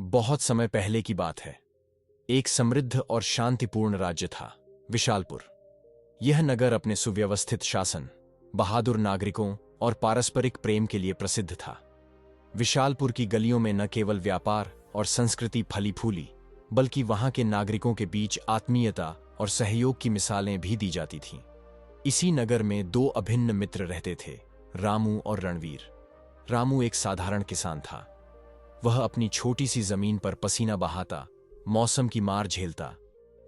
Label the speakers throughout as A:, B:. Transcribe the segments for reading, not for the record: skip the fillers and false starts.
A: बहुत समय पहले की बात है। एक समृद्ध और शांतिपूर्ण राज्य था, विशालपुर। यह नगर अपने सुव्यवस्थित शासन, बहादुर नागरिकों और पारस्परिक प्रेम के लिए प्रसिद्ध था। विशालपुर की गलियों में न केवल व्यापार और संस्कृति फली फूली, बल्कि वहां के नागरिकों के बीच आत्मीयता और सहयोग की मिसालें भी दी जाती थीं। इसी नगर में दो अभिन्न मित्र रहते थे, रामू और रणवीर। रामू एक साधारण किसान था। वह अपनी छोटी सी जमीन पर पसीना बहाता, मौसम की मार झेलता,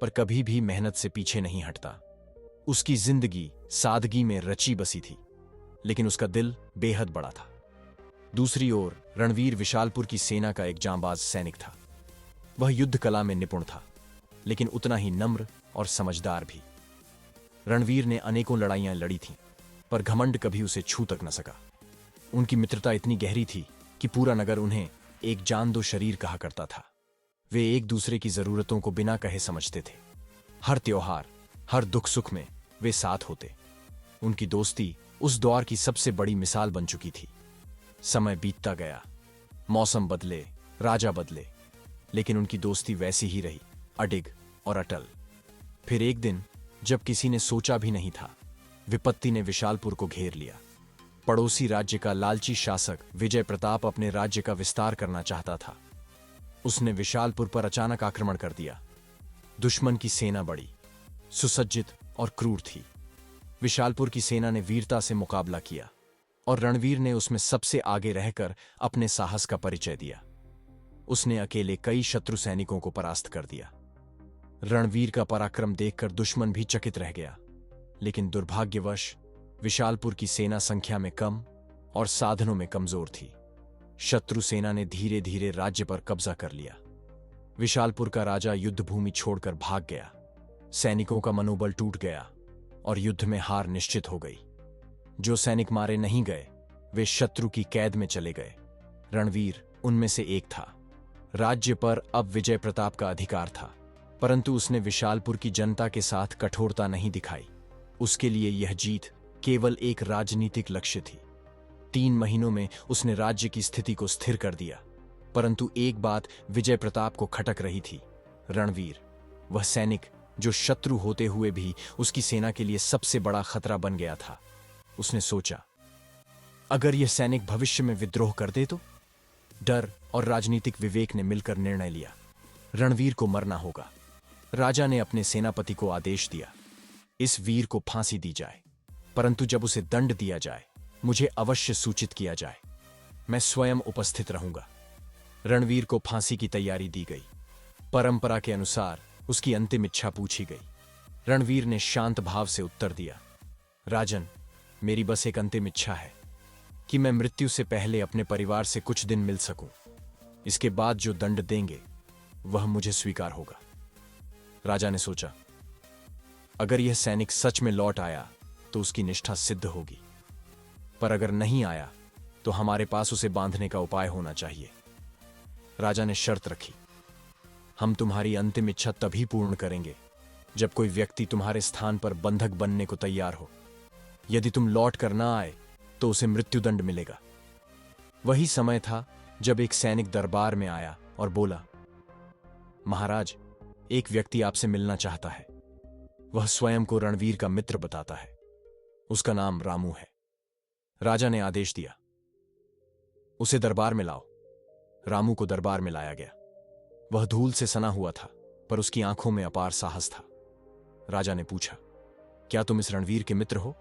A: पर कभी भी मेहनत से पीछे नहीं हटता। उसकी जिंदगी सादगी में रची बसी थी, लेकिन उसका दिल बेहद बड़ा था। दूसरी ओर रणवीर विशालपुर की सेना का एक जांबाज सैनिक था। वह युद्ध कला में निपुण था, लेकिन उतना ही नम्र और समझदार भी। रणवीर ने अनेकों लड़ाइयां लड़ी थीं, पर घमंड कभी उसे छू तक न सका। उनकी मित्रता इतनी गहरी थी कि पूरा नगर उन्हें एक जान दो शरीर कहा करता था। वे एक दूसरे की जरूरतों को बिना कहे समझते थे। हर त्योहार, हर दुख सुख में वे साथ होते। उनकी दोस्ती उस दौर की सबसे बड़ी मिसाल बन चुकी थी। समय बीतता गया, मौसम बदले, राजा बदले, लेकिन उनकी दोस्ती वैसी ही रही, अडिग और अटल। फिर एक दिन, जब किसी ने सोचा भी नहीं था, विपत्ति ने विशालपुर को घेर लिया। पड़ोसी राज्य का लालची शासक विजय प्रताप अपने राज्य का विस्तार करना चाहता था। उसने विशालपुर पर अचानक आक्रमण कर दिया। दुश्मन की सेना बड़ी, सुसज्जित और क्रूर थी। विशालपुर की सेना ने वीरता से मुकाबला किया, और रणवीर ने उसमें सबसे आगे रहकर अपने साहस का परिचय दिया। उसने अकेले कई शत्रु सैनिकों को परास्त कर दिया। रणवीर का पराक्रम देखकर दुश्मन भी चकित रह गया, लेकिन दुर्भाग्यवश विशालपुर की सेना संख्या में कम और साधनों में कमजोर थी। शत्रु सेना ने धीरे धीरे राज्य पर कब्जा कर लिया। विशालपुर का राजा युद्धभूमि छोड़कर भाग गया। सैनिकों का मनोबल टूट गया और युद्ध में हार निश्चित हो गई। जो सैनिक मारे नहीं गए, वे शत्रु की कैद में चले गए। रणवीर उनमें से एक था। राज्य पर अब विजय प्रताप का अधिकार था, परंतु उसने विशालपुर की जनता के साथ कठोरता नहीं दिखाई। उसके लिए यह जीत केवल एक राजनीतिक लक्ष्य थी। 3 महीनों में उसने राज्य की स्थिति को स्थिर कर दिया, परंतु एक बात विजय प्रताप को खटक रही थी, रणवीर, वह सैनिक जो शत्रु होते हुए भी उसकी सेना के लिए सबसे बड़ा खतरा बन गया था। उसने सोचा, अगर यह सैनिक भविष्य में विद्रोह कर दे तो? डर और राजनीतिक विवेक ने मिलकर निर्णय लिया, रणवीर को मरना होगा। राजा ने अपने सेनापति को आदेश दिया, इस वीर को फांसी दी जाए, परंतु जब उसे दंड दिया जाए, मुझे अवश्य सूचित किया जाए। मैं स्वयं उपस्थित रहूंगा। रणवीर को फांसी की तैयारी दी गई। परंपरा के अनुसार उसकी अंतिम इच्छा पूछी गई। रणवीर ने शांत भाव से उत्तर दिया, राजन, मेरी बस एक अंतिम इच्छा है कि मैं मृत्यु से पहले अपने परिवार से कुछ दिन मिल सकूं। इसके बाद जो दंड देंगे वह मुझे स्वीकार होगा। राजा ने सोचा, अगर यह सैनिक सच में लौट आया तो उसकी निष्ठा सिद्ध होगी, पर अगर नहीं आया तो हमारे पास उसे बांधने का उपाय होना चाहिए। राजा ने शर्त रखी, हम तुम्हारी अंतिम इच्छा तभी पूर्ण करेंगे जब कोई व्यक्ति तुम्हारे स्थान पर बंधक बनने को तैयार हो। यदि तुम लौट कर ना आए तो उसे मृत्युदंड मिलेगा। वही समय था जब एक सैनिक दरबार में आया और बोला, महाराज, एक व्यक्ति आपसे मिलना चाहता है। वह स्वयं को रणवीर का मित्र बताता है। उसका नाम रामू है। राजा ने आदेश दिया, उसे दरबार में लाओ। रामू को दरबार में लाया गया। वह धूल से सना हुआ था, पर उसकी आंखों में अपार साहस था। राजा ने पूछा, क्या तुम इस रणवीर के मित्र हो?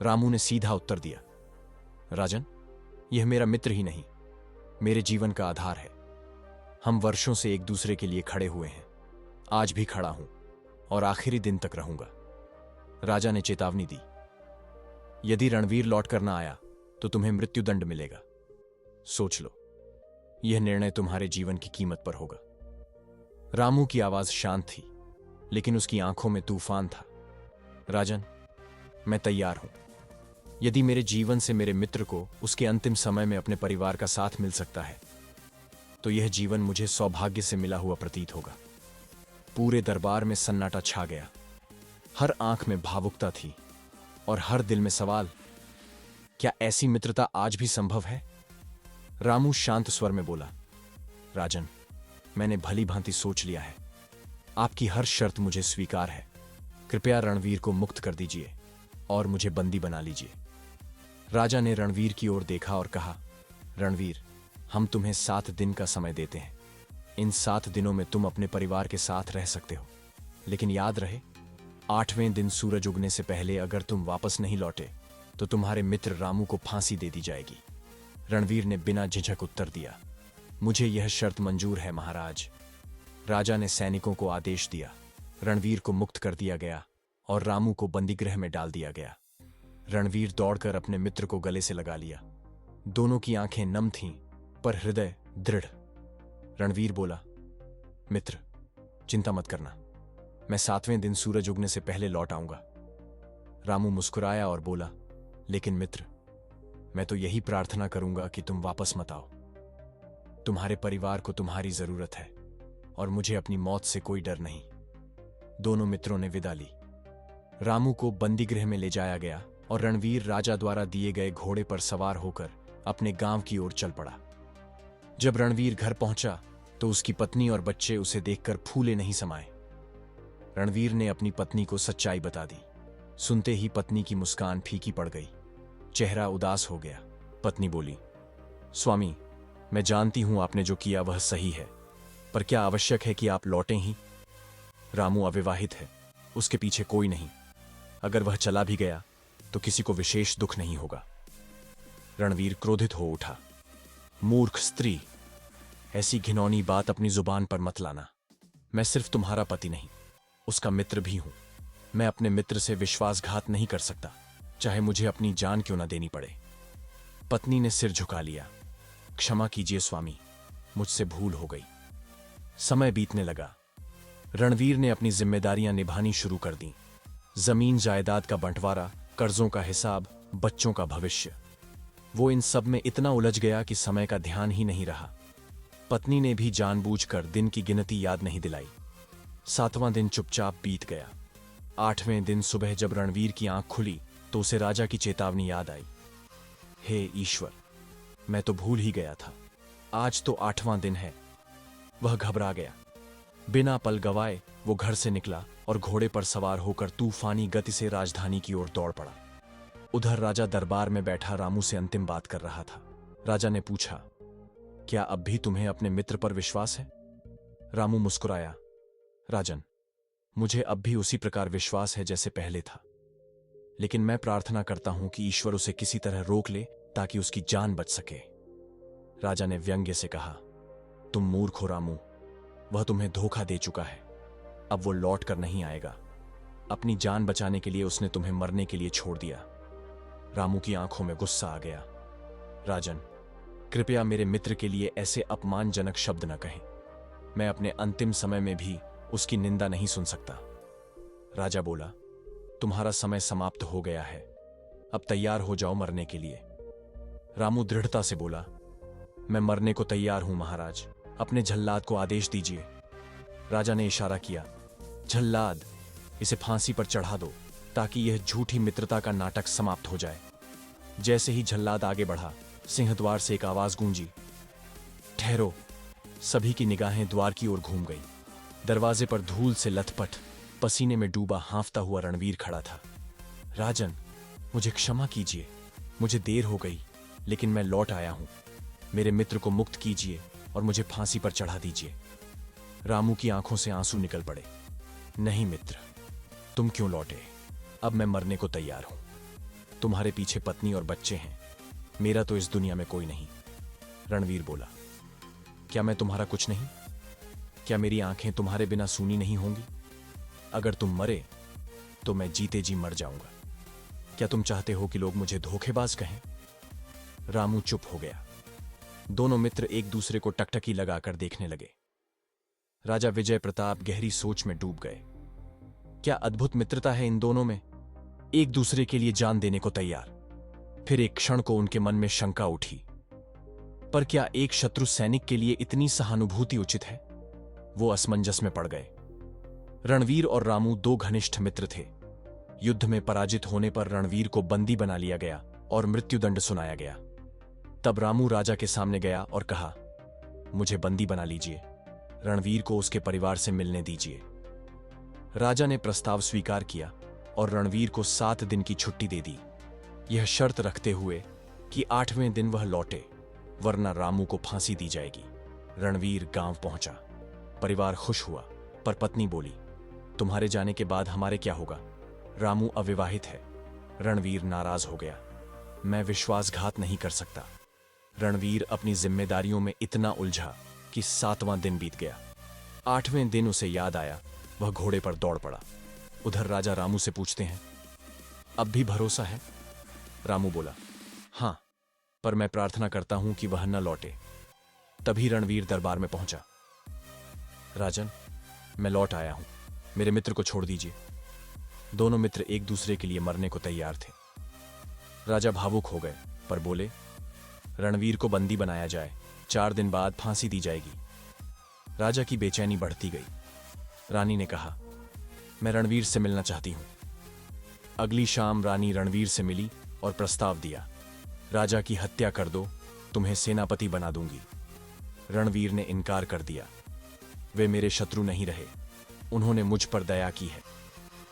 A: रामू ने सीधा उत्तर दिया, राजन, यह मेरा मित्र ही नहीं, मेरे जीवन का आधार है। हम वर्षों से एक दूसरे के लिए खड़े हुए हैं। आज भी खड़ा हूं और आखिरी दिन तक रहूंगा। राजा ने चेतावनी दी, यदि रणवीर लौट कर ना आया तो तुम्हें मृत्युदंड मिलेगा। सोच लो, यह निर्णय तुम्हारे जीवन की कीमत पर होगा। रामू की आवाज शांत थी, लेकिन उसकी आंखों में तूफान था। राजन, मैं तैयार हूं। यदि मेरे जीवन से मेरे मित्र को उसके अंतिम समय में अपने परिवार का साथ मिल सकता है, तो यह जीवन मुझे सौभाग्य से मिला हुआ प्रतीत होगा। पूरे दरबार में सन्नाटा छा गया। हर आंख में भावुकता थी और हर दिल में सवाल, क्या ऐसी मित्रता आज भी संभव है? रामू शांत स्वर में बोला, राजन, मैंने भली भांति सोच लिया है। आपकी हर शर्त मुझे स्वीकार है। कृपया रणवीर को मुक्त कर दीजिए और मुझे बंदी बना लीजिए। राजा ने रणवीर की ओर देखा और कहा, रणवीर, हम तुम्हें 7 दिन का समय देते हैं। इन 7 दिनों में तुम अपने परिवार के साथ रह सकते हो, लेकिन याद रहे, 8वें दिन सूरज उगने से पहले अगर तुम वापस नहीं लौटे तो तुम्हारे मित्र रामू को फांसी दे दी जाएगी। रणवीर ने बिना झिझक उत्तर दिया, मुझे यह शर्त मंजूर है महाराज। राजा ने सैनिकों को आदेश दिया। रणवीर को मुक्त कर दिया गया और रामू को बंदीगृह में डाल दिया गया। रणवीर दौड़कर अपने मित्र को गले से लगा लिया। दोनों की आंखें नम थीं, पर हृदय दृढ़। रणवीर बोला, मित्र, चिंता मत करना, मैं 7वें दिन सूरज उगने से पहले लौट आऊंगा। रामू मुस्कुराया और बोला, लेकिन मित्र, मैं तो यही प्रार्थना करूंगा कि तुम वापस मत आओ। तुम्हारे परिवार को तुम्हारी जरूरत है और मुझे अपनी मौत से कोई डर नहीं। दोनों मित्रों ने विदा ली। रामू को बंदीगृह में ले जाया गया और रणवीर राजा द्वारा दिए गए घोड़े पर सवार होकर अपने गांव की ओर चल पड़ा। जब रणवीर घर पहुंचा तो उसकी पत्नी और बच्चे उसे देखकर फूले नहीं समाये। रणवीर ने अपनी पत्नी को सच्चाई बता दी। सुनते ही पत्नी की मुस्कान फीकी पड़ गई, चेहरा उदास हो गया। पत्नी बोली, स्वामी, मैं जानती हूं आपने जो किया वह सही है, पर क्या आवश्यक है कि आप लौटें ही? रामू अविवाहित है, उसके पीछे कोई नहीं। अगर वह चला भी गया तो किसी को विशेष दुख नहीं होगा। रणवीर क्रोधित हो उठा, मूर्ख स्त्री, ऐसी घिनौनी बात अपनी जुबान पर मत लाना। मैं सिर्फ तुम्हारा पति नहीं, उसका मित्र भी हूं। मैं अपने मित्र से विश्वासघात नहीं कर सकता, चाहे मुझे अपनी जान क्यों ना देनी पड़े। पत्नी ने सिर झुका लिया। क्षमा कीजिए स्वामी, मुझसे भूल हो गई। समय बीतने लगा। रणवीर ने अपनी जिम्मेदारियां निभानी शुरू कर दी। जमीन जायदाद का बंटवारा, कर्जों का हिसाब, बच्चों का भविष्य। वो इन सब में इतना उलझ गया कि समय का ध्यान ही नहीं रहा। पत्नी ने भी जानबूझकर दिन की गिनती याद नहीं दिलाई। 7वां दिन चुपचाप बीत गया। 8वें दिन सुबह जब रणवीर की आंख खुली तो उसे राजा की चेतावनी याद आई। हे ईश्वर, मैं तो भूल ही गया था, आज तो 8वां दिन है। वह घबरा गया। बिना पल गवाए वो घर से निकला और घोड़े पर सवार होकर तूफानी गति से राजधानी की ओर दौड़ पड़ा। उधर राजा दरबार में बैठा रामू से अंतिम बात कर रहा था। राजा ने पूछा, क्या अब भी तुम्हें अपने मित्र पर विश्वास है? रामू मुस्कुराया, राजन, मुझे अब भी उसी प्रकार विश्वास है जैसे पहले था, लेकिन मैं प्रार्थना करता हूं कि ईश्वर उसे किसी तरह रोक ले ताकि उसकी जान बच सके। राजा ने व्यंग्य से कहा, तुम मूर्ख हो रामू, वह तुम्हें धोखा दे चुका है। अब वो लौट कर नहीं आएगा। अपनी जान बचाने के लिए उसने तुम्हें मरने के लिए छोड़ दिया। रामू की आंखों में गुस्सा आ गया। राजन, कृपया मेरे मित्र के लिए ऐसे अपमानजनक शब्द न कहें। मैं अपने अंतिम समय में भी उसकी निंदा नहीं सुन सकता। राजा बोला, तुम्हारा समय समाप्त हो गया है, अब तैयार हो जाओ मरने के लिए। रामू दृढ़ता से बोला, मैं मरने को तैयार हूं महाराज, अपने जल्लाद को आदेश दीजिए। राजा ने इशारा किया, जल्लाद, इसे फांसी पर चढ़ा दो ताकि यह झूठी मित्रता का नाटक समाप्त हो जाए। जैसे ही जल्लाद आगे बढ़ा, सिंहद्वार से एक आवाज गूंजी, ठहरो। सभी की निगाहें द्वार की ओर घूम गई। दरवाजे पर धूल से लथपथ, पसीने में डूबा हांफता हुआ रणवीर खड़ा था। राजन, मुझे क्षमा कीजिए, मुझे देर हो गई, लेकिन मैं लौट आया हूं। मेरे मित्र को मुक्त कीजिए और मुझे फांसी पर चढ़ा दीजिए। रामू की आंखों से आंसू निकल पड़े। नहीं मित्र, तुम क्यों लौटे? अब मैं मरने को तैयार हूं। तुम्हारे पीछे पत्नी और बच्चे हैं, मेरा तो इस दुनिया में कोई नहीं। रणवीर बोला, क्या मैं तुम्हारा कुछ नहीं? क्या मेरी आंखें तुम्हारे बिना सूनी नहीं होंगी? अगर तुम मरे तो मैं जीते जी मर जाऊंगा। क्या तुम चाहते हो कि लोग मुझे धोखेबाज कहें? रामू चुप हो गया। दोनों मित्र एक दूसरे को टकटकी लगाकर देखने लगे। राजा विजय प्रताप गहरी सोच में डूब गए। क्या अद्भुत मित्रता है इन दोनों में, एक दूसरे के लिए जान देने को तैयार। फिर एक क्षण को उनके मन में शंका उठी, पर क्या एक शत्रु सैनिक के लिए इतनी सहानुभूति उचित है? वो असमंजस में पड़ गए। रणवीर और रामू 2 घनिष्ठ मित्र थे। युद्ध में पराजित होने पर रणवीर को बंदी बना लिया गया और मृत्युदंड सुनाया गया। तब रामू राजा के सामने गया और कहा, मुझे बंदी बना लीजिए, रणवीर को उसके परिवार से मिलने दीजिए। राजा ने प्रस्ताव स्वीकार किया और रणवीर को 7 दिन की छुट्टी दे दी, यह शर्त रखते हुए कि 8वें दिन वह लौटे, वरना रामू को फांसी दी जाएगी। रणवीर गांव पहुंचा। परिवार खुश हुआ, पर पत्नी बोली, तुम्हारे जाने के बाद हमारे क्या होगा? रामू अविवाहित है। रणवीर नाराज हो गया, मैं विश्वासघात नहीं कर सकता। रणवीर अपनी जिम्मेदारियों में इतना उलझा कि 7वां दिन बीत गया। 8वें दिन उसे याद आया, वह घोड़े पर दौड़ पड़ा। उधर राजा रामू से पूछते हैं, अब भी भरोसा है? रामू बोला, हाँ, पर मैं प्रार्थना करता हूं कि वह न लौटे। तभी रणवीर दरबार में पहुंचा। राजन, मैं लौट आया हूं, मेरे मित्र को छोड़ दीजिए। दोनों मित्र एक दूसरे के लिए मरने को तैयार थे। राजा भावुक हो गए, पर बोले, रणवीर को बंदी बनाया जाए, 4 दिन बाद फांसी दी जाएगी। राजा की बेचैनी बढ़ती गई। रानी ने कहा, मैं रणवीर से मिलना चाहती हूं। अगली शाम रानी रणवीर से मिली और प्रस्ताव दिया, राजा की हत्या कर दो, तुम्हें सेनापति बना दूंगी। रणवीर ने इनकार कर दिया, वे मेरे शत्रु नहीं रहे, उन्होंने मुझ पर दया की है,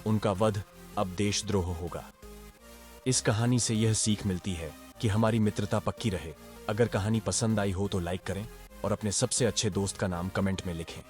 A: उनका वध अब देशद्रोह होगा। इस कहानी से यह सीख मिलती है कि हमारी मित्रता पक्की रहे। अगर कहानी पसंद आई हो तो लाइक करें और अपने सबसे अच्छे दोस्त का नाम कमेंट में लिखें।